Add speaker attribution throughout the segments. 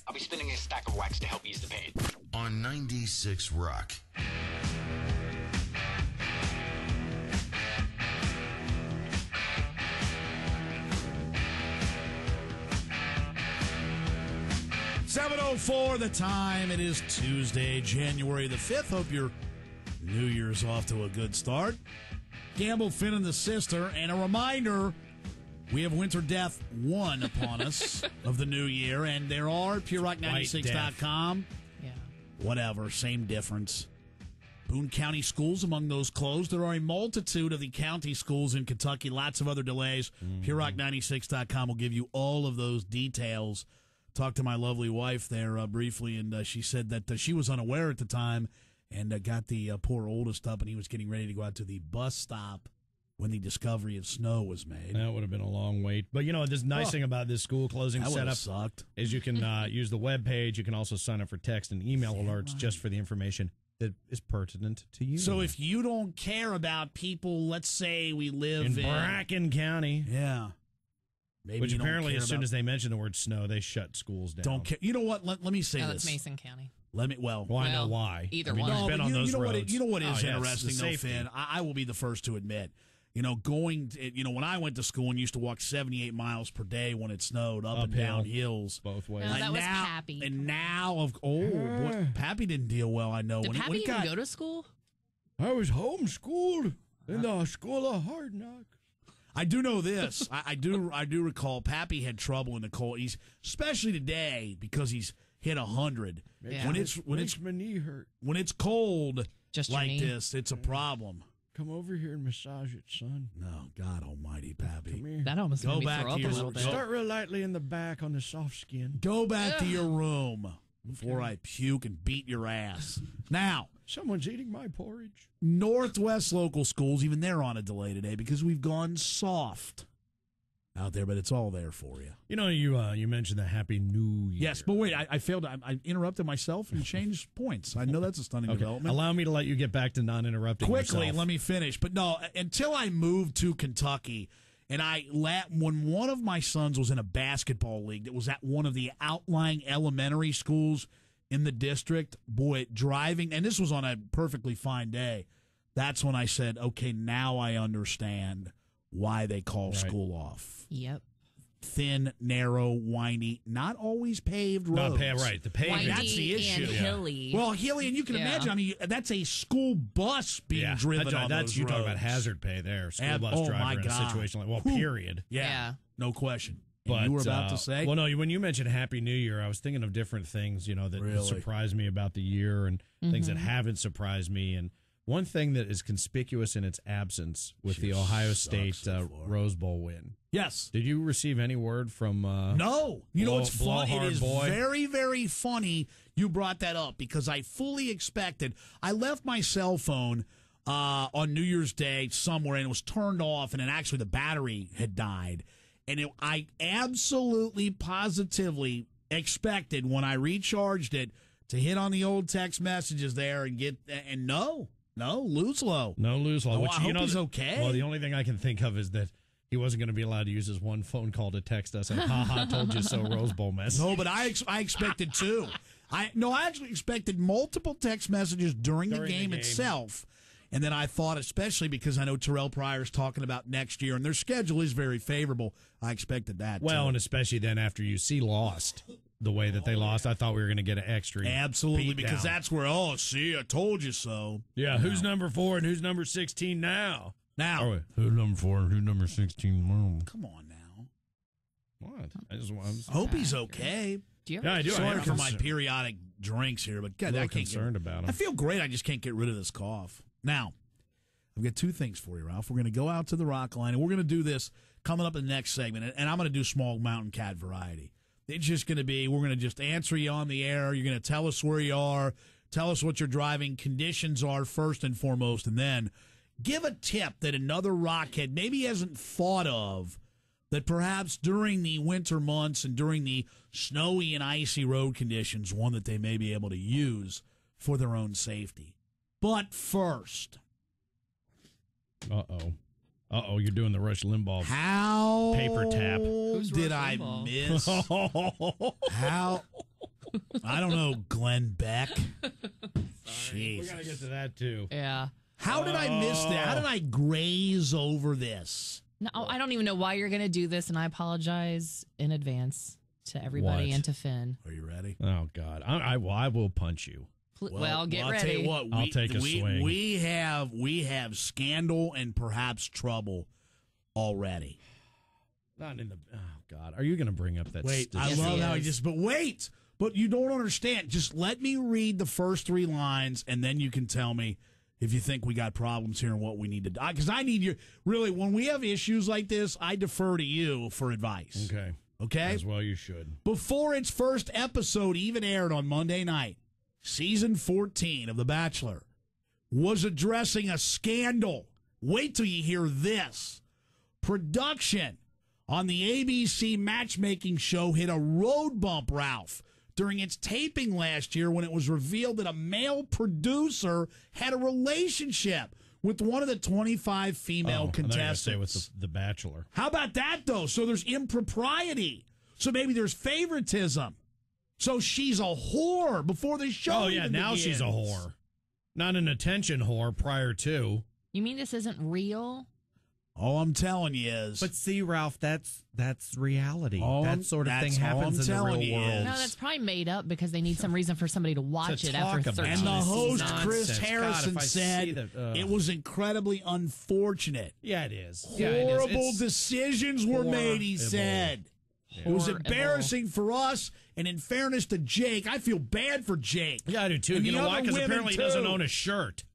Speaker 1: I'll be spinning a stack of wax to help ease the pain.
Speaker 2: On 96 Rock.
Speaker 3: $7:04 the time. It is Tuesday, January the 5th. Hope your New Year's off to a good start. Gamble, Finn, and the sister. And a reminder, we have Winter Death 1 upon us of the new year. And there are PureRock96.com.
Speaker 4: Yeah.
Speaker 3: Whatever, same difference. Boone County schools among those closed. There are a multitude of the county schools in Kentucky. Lots of other delays. PureRock96.com will give you all of those details. Talked to my lovely wife there briefly, and she said that she was unaware at the time and got the poor oldest up, and he was getting ready to go out to the bus stop when the discovery of snow was made.
Speaker 5: That would have been a long wait. But, you know, the nice thing about this school closing setup
Speaker 3: sucked.
Speaker 5: is you can use the web page. You can also sign up for text and email alerts just for the information that is pertinent to you.
Speaker 3: So if you don't care about people, let's say we live
Speaker 5: in Bracken County.
Speaker 3: Yeah. Maybe
Speaker 5: Which
Speaker 3: you don't
Speaker 5: apparently,
Speaker 3: care
Speaker 5: as soon
Speaker 3: about-
Speaker 5: as they mention the word snow, they shut schools down.
Speaker 3: Don't care. You know what? Let me say
Speaker 4: No,
Speaker 3: this.
Speaker 4: that's Mason County.
Speaker 3: Let me. Well,
Speaker 5: I know why.
Speaker 4: Either
Speaker 5: one.
Speaker 4: one.
Speaker 5: You've been on those roads.
Speaker 3: You know what is
Speaker 5: Oh, yeah, it's the
Speaker 3: interesting, though,
Speaker 5: safety.
Speaker 3: Finn? I will be the first to admit. You know, when I went to school and used to walk 78 miles per day when it snowed up and
Speaker 5: Uphill.
Speaker 3: down hills.
Speaker 5: Both ways.
Speaker 4: No, that
Speaker 3: And
Speaker 4: was
Speaker 3: now-
Speaker 4: Pappy.
Speaker 3: And now, boy, Pappy didn't deal well, I know.
Speaker 4: Did Pappy even go to school?
Speaker 5: I was homeschooled in the school of hard knocks.
Speaker 3: I do know this. I do recall Pappy had trouble in the cold. Especially today because he's hit 100.
Speaker 4: Yeah.
Speaker 5: Makes my knee hurt.
Speaker 3: When it's cold
Speaker 4: Just your
Speaker 3: like
Speaker 4: knee?
Speaker 3: this, it's a problem.
Speaker 5: Come over here and massage it, son.
Speaker 3: No, God Almighty, Pappy.
Speaker 5: Come here.
Speaker 4: That almost
Speaker 3: Go
Speaker 4: made me
Speaker 3: back
Speaker 4: throw
Speaker 3: to
Speaker 4: up a
Speaker 3: your-
Speaker 4: little bit.
Speaker 5: Start real lightly in the back on the soft skin.
Speaker 3: Go back to your room before I puke and beat your ass. Now,
Speaker 5: Someone's eating my porridge.
Speaker 3: Northwest local schools, even they're on a delay today because we've gone soft out there, but it's all there for you.
Speaker 5: You know, you mentioned the Happy New Year.
Speaker 3: Yes, but wait, I failed. I interrupted myself and changed points. I know that's a stunning development.
Speaker 5: Allow me to let you get back to non-interrupting
Speaker 3: Quickly,
Speaker 5: yourself.
Speaker 3: let me finish. But no, until I moved to Kentucky, and when one of my sons was in a basketball league that was at one of the outlying elementary schools in the district, boy, driving, and this was on a perfectly fine day, that's when I said, okay, now I understand why they call school off.
Speaker 4: Yep.
Speaker 3: Thin, narrow, windy, not always paved roads.
Speaker 5: Right, the pavement.
Speaker 4: Windy
Speaker 3: That's the issue.
Speaker 4: and hilly.
Speaker 3: Well, Healy, and you can
Speaker 4: Yeah.
Speaker 3: imagine, I mean, that's a school bus being driven on
Speaker 5: that's
Speaker 3: those
Speaker 5: you
Speaker 3: roads.
Speaker 5: talking about hazard pay there. School bus
Speaker 3: oh
Speaker 5: driver
Speaker 3: my
Speaker 5: in a
Speaker 3: God.
Speaker 5: situation like,
Speaker 3: Whew.
Speaker 5: period.
Speaker 3: Yeah, no question. And
Speaker 5: But
Speaker 3: you were about to say?
Speaker 5: well, no. When you mentioned Happy New Year, I was thinking of different things, that
Speaker 3: Really?
Speaker 5: surprised me about the year and things that haven't surprised me. And one thing that is conspicuous in its absence with the
Speaker 3: Just
Speaker 5: Ohio
Speaker 3: sucks
Speaker 5: State
Speaker 3: so far.
Speaker 5: Rose Bowl win.
Speaker 3: Yes.
Speaker 5: Did you receive any word from?
Speaker 3: No. You know what's funny? It
Speaker 5: Blowhard
Speaker 3: is
Speaker 5: boy?
Speaker 3: very, very funny you brought that up because I fully expected. I left my cell phone on New Year's Day somewhere and it was turned off and then actually the battery had died. And I absolutely, positively expected when I recharged it to hit on the old text messages there and no, lose low.
Speaker 5: No lose law.
Speaker 3: Oh,
Speaker 5: Which,
Speaker 3: I hope he's okay.
Speaker 5: Well, the only thing I can think of is that he wasn't going to be allowed to use his one phone call to text us and "Ha told you so" Rose Bowl mess.
Speaker 3: No, but I expected two. I actually expected multiple text messages during the game itself. And then I thought, especially because I know Terrell Pryor's talking about next year, and their schedule is very favorable, I expected that.
Speaker 5: Well,
Speaker 3: too.
Speaker 5: and especially then after UC lost the way that they lost, I thought we were going to get an extra.
Speaker 3: Absolutely, because
Speaker 5: down.
Speaker 3: that's where, see, I told you so.
Speaker 5: Yeah, who's number 4 and who's number 16 now?
Speaker 3: Now,
Speaker 5: who's number 4 and who's number 16?
Speaker 3: come on now.
Speaker 5: What?
Speaker 3: I hope he's okay.
Speaker 4: Do you
Speaker 5: Yeah, I do.
Speaker 3: Sorry
Speaker 5: am
Speaker 3: for my
Speaker 5: concerned.
Speaker 3: periodic drinks here, but God,
Speaker 5: A little
Speaker 3: I can't
Speaker 5: concerned about him.
Speaker 3: I feel great. I just can't get rid of this cough. Now, I've got two things for you, Ralph. We're going to go out to the rock line, and we're going to do this coming up in the next segment, and I'm going to do small mountain cat variety. It's just going to be, we're going to just answer you on the air. You're going to tell us where you are, tell us what your driving conditions are first and foremost, and then give a tip that another rockhead maybe hasn't thought of that perhaps during the winter months and during the snowy and icy road conditions, one that they may be able to use for their own safety. But first,
Speaker 5: You're doing the Rush Limbaugh.
Speaker 3: how
Speaker 5: Paper tap.
Speaker 4: Who's
Speaker 3: did
Speaker 4: Rush
Speaker 3: I
Speaker 4: Limbaugh?
Speaker 3: miss? How I don't know, Glenn Beck.
Speaker 5: We got to get to that, too.
Speaker 4: Yeah.
Speaker 3: How did I miss that? How did I graze over this?
Speaker 4: No, I don't even know why you're going to do this, and I apologize in advance to everybody
Speaker 5: What?
Speaker 4: and to Finn.
Speaker 3: Are you ready?
Speaker 5: Oh, God. I will punch you.
Speaker 4: Well, get
Speaker 3: I'll
Speaker 4: ready.
Speaker 3: tell you what,
Speaker 5: I'll take a swing.
Speaker 3: We have scandal and perhaps trouble already.
Speaker 5: Not in the. Oh, God. Are you going to bring up that?
Speaker 3: Wait, I
Speaker 4: Yes,
Speaker 3: love
Speaker 4: he
Speaker 3: how he
Speaker 4: is.
Speaker 3: just. But wait, but you don't understand. Just let me read the first 3 lines, and then you can tell me if you think we got problems here and what we need to do. Because I need your really when we have issues like this, I defer to you for advice.
Speaker 5: Okay.
Speaker 3: Okay.
Speaker 5: As well, you should.
Speaker 3: Before its first episode even aired on Monday night, season 14 of The Bachelor was addressing a scandal. Wait till you hear this. Production on the ABC matchmaking show hit a road bump, Ralph, during its taping last year when it was revealed that a male producer had a relationship with one of the 25 female contestants.
Speaker 5: Say with the Bachelor.
Speaker 3: How about that, though? So there's impropriety. So maybe there's favoritism. So she's a whore before the show.
Speaker 5: Oh, yeah.
Speaker 3: even
Speaker 5: Now
Speaker 3: begins.
Speaker 5: she's a whore. Not an attention whore prior to.
Speaker 4: You mean this isn't real?
Speaker 3: All I'm telling you is.
Speaker 5: But see, Ralph, that's reality.
Speaker 3: All I'm-
Speaker 5: that sort of thing
Speaker 3: that's all
Speaker 5: happens
Speaker 3: I'm
Speaker 5: in the
Speaker 3: telling
Speaker 5: real
Speaker 3: you
Speaker 5: world.
Speaker 3: is-
Speaker 4: No, that's probably made up because they need some reason for somebody to watch
Speaker 5: To
Speaker 4: it
Speaker 5: talk
Speaker 4: after
Speaker 5: about
Speaker 4: 13
Speaker 3: and the host,
Speaker 5: Nonsense.
Speaker 3: Chris
Speaker 5: God,
Speaker 3: Harrison,
Speaker 5: if I see
Speaker 3: said
Speaker 5: that,
Speaker 3: it was incredibly unfortunate.
Speaker 5: Yeah, it is.
Speaker 3: Horrible decisions were made, he
Speaker 5: horrible.
Speaker 3: said. It was
Speaker 4: Horrible.
Speaker 3: embarrassing for us, and in fairness to Jake, I feel bad for Jake.
Speaker 5: Yeah, I do too.
Speaker 3: And
Speaker 5: You
Speaker 3: the
Speaker 5: know why?
Speaker 3: other
Speaker 5: Because
Speaker 3: women,
Speaker 5: apparently he
Speaker 3: too.
Speaker 5: doesn't own a shirt.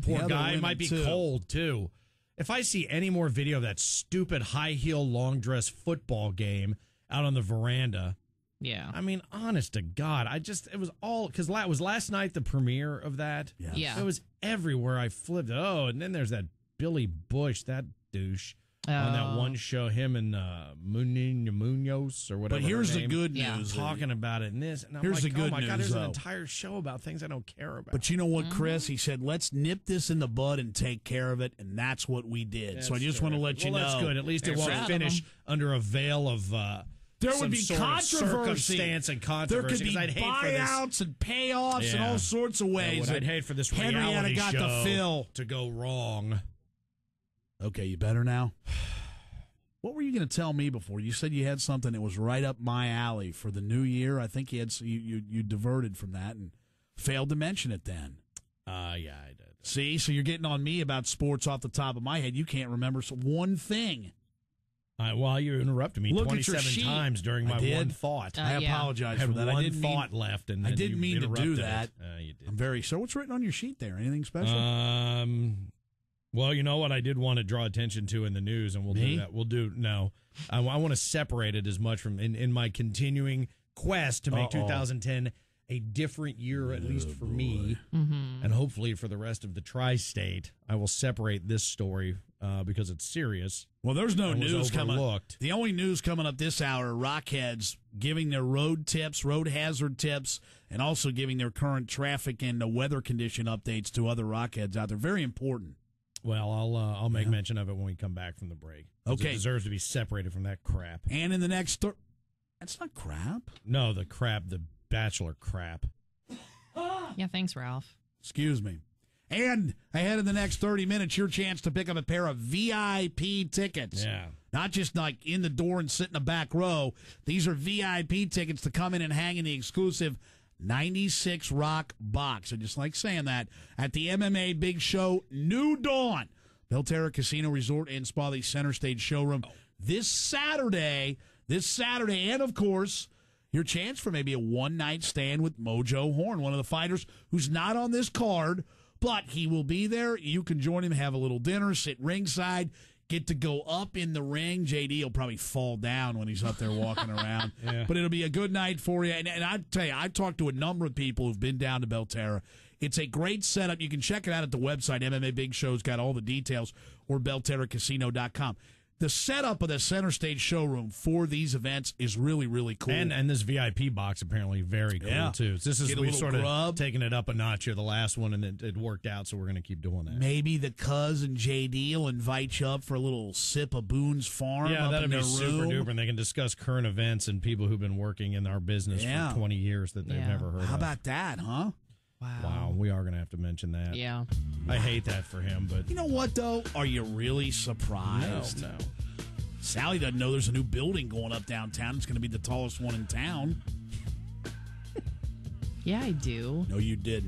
Speaker 5: Poor
Speaker 3: other
Speaker 5: guy
Speaker 3: women,
Speaker 5: might be
Speaker 3: too.
Speaker 5: cold too. If I see any more video of that stupid high heel long dress football game out on the veranda,
Speaker 4: Yeah.
Speaker 5: I mean, honest to God, it was all because was last night the premiere of that.
Speaker 4: Yeah.
Speaker 5: It was everywhere. I flipped. Oh, and then there's that Billy Bush, that douche. On that one show, him and Munoz or whatever.
Speaker 3: But here's
Speaker 5: her
Speaker 3: the
Speaker 5: name,
Speaker 3: good
Speaker 4: Yeah.
Speaker 3: news.
Speaker 5: talking about it and this. And I'm
Speaker 3: Here's
Speaker 5: like,
Speaker 3: the good
Speaker 5: oh my God,
Speaker 3: news,
Speaker 5: there's an
Speaker 3: though.
Speaker 5: entire show about things I don't care about.
Speaker 3: But you know what, Chris? He said, let's nip this in the bud and take care of it, and that's what we did. So I just want to let you know.
Speaker 5: That's good. At least it
Speaker 4: Proud
Speaker 5: won't
Speaker 4: of
Speaker 5: finish
Speaker 4: them.
Speaker 5: under a veil of
Speaker 3: There
Speaker 5: some
Speaker 3: would be
Speaker 5: sort of
Speaker 3: controversy.
Speaker 5: circumstance and
Speaker 3: There
Speaker 5: controversy.
Speaker 3: could be
Speaker 5: 'cause I'd hate for this.
Speaker 3: buyouts and payoffs and
Speaker 5: Yeah.
Speaker 3: all sorts of ways.
Speaker 5: What I'd
Speaker 3: that
Speaker 5: hate for this
Speaker 3: Henrietta
Speaker 5: reality
Speaker 3: got
Speaker 5: show
Speaker 3: to fill.
Speaker 5: to go wrong.
Speaker 3: Okay, you better now. What were you going to tell me before? You said you had something that was right up my alley for the new year. I think you had you diverted from that and failed to mention it then.
Speaker 5: Yeah, I did.
Speaker 3: See, so you're getting on me about sports off the top of my head. You can't remember one thing.
Speaker 5: Well, you interrupted me
Speaker 3: Look at your
Speaker 5: 27
Speaker 3: sheet.
Speaker 5: times during
Speaker 3: I
Speaker 5: my
Speaker 3: did.
Speaker 5: one thought.
Speaker 3: I
Speaker 4: yeah.
Speaker 3: apologize
Speaker 5: I had
Speaker 3: for that.
Speaker 5: one
Speaker 3: I didn't
Speaker 5: thought
Speaker 3: mean,
Speaker 5: left, and
Speaker 3: I
Speaker 5: then
Speaker 3: didn't
Speaker 5: you
Speaker 3: mean to do
Speaker 5: interrupted
Speaker 3: that.
Speaker 5: it. You did.
Speaker 3: I'm very sorry. What's written on your sheet there? Anything special?
Speaker 5: Well, you know what I did want to draw attention to in the news, and we'll
Speaker 3: Me?
Speaker 5: do that. We'll do no. I want to separate it as much from in my continuing quest to make 2010 a different year, at least for me, and hopefully for the rest of the tri-state. I will separate this story because it's serious.
Speaker 3: Well, there's no
Speaker 5: and was
Speaker 3: news coming.
Speaker 5: overlooked.
Speaker 3: The only news coming up this hour are Rockheads giving their road tips, road hazard tips, and also giving their current traffic and weather condition updates to other Rockheads out there. Very important.
Speaker 5: Well, I'll make mention of it when we come back from the break. 'Cause
Speaker 3: Okay.
Speaker 5: it deserves to be separated from that crap.
Speaker 3: And in the next, that's not crap.
Speaker 5: No, the crap, the Bachelor crap.
Speaker 4: Yeah, thanks, Ralph.
Speaker 3: Excuse me. And ahead in the next 30 minutes, your chance to pick up a pair of VIP tickets.
Speaker 5: Yeah.
Speaker 3: Not just like in the door and sit in the back row. These are VIP tickets to come in and hang in the exclusive 96 Rock box. I just like saying that at the MMA Big Show New Dawn, Belterra Casino Resort and Spa, the Center Stage showroom this Saturday, and of course, your chance for maybe a one-night stand with Mojo Horn, one of the fighters who's not on this card, but he will be there. You can join him, have a little dinner, sit ringside, get to go up in the ring. JD will probably fall down when he's up there walking around.
Speaker 5: Yeah.
Speaker 3: But it'll be a good night for you. And I tell you, I've talked to a number of people who've been down to Belterra. It's a great setup. You can check it out at the website. MMA Big Show's got all the details, or BelterraCasino.com. the setup of the center stage showroom for these events is really, really cool.
Speaker 5: And this VIP box apparently very cool,
Speaker 3: Yeah.
Speaker 5: too. So this is,
Speaker 3: Get a
Speaker 5: we've
Speaker 3: little
Speaker 5: sort
Speaker 3: grub.
Speaker 5: of taken it up a notch here, the last one, and it worked out, so we're going to keep doing that.
Speaker 3: Maybe the Cuz and JD will invite you up for a little sip of Boone's Farm
Speaker 5: Yeah,
Speaker 3: up
Speaker 5: that'd
Speaker 3: in
Speaker 5: be
Speaker 3: their
Speaker 5: super
Speaker 3: room.
Speaker 5: duper, and they can discuss current events and people who've been working in our business
Speaker 3: Yeah.
Speaker 5: for 20 years that they've
Speaker 4: Yeah.
Speaker 5: never heard
Speaker 3: How
Speaker 5: of.
Speaker 3: about that, huh?
Speaker 5: Wow, we are going to have to mention that.
Speaker 4: Yeah.
Speaker 5: I hate that for him, but
Speaker 3: You know what, though? Are you really surprised?
Speaker 5: no.
Speaker 3: Sally doesn't know there's a new building going up downtown. It's going to be the tallest one in town.
Speaker 4: Yeah, I do.
Speaker 3: No, you didn't.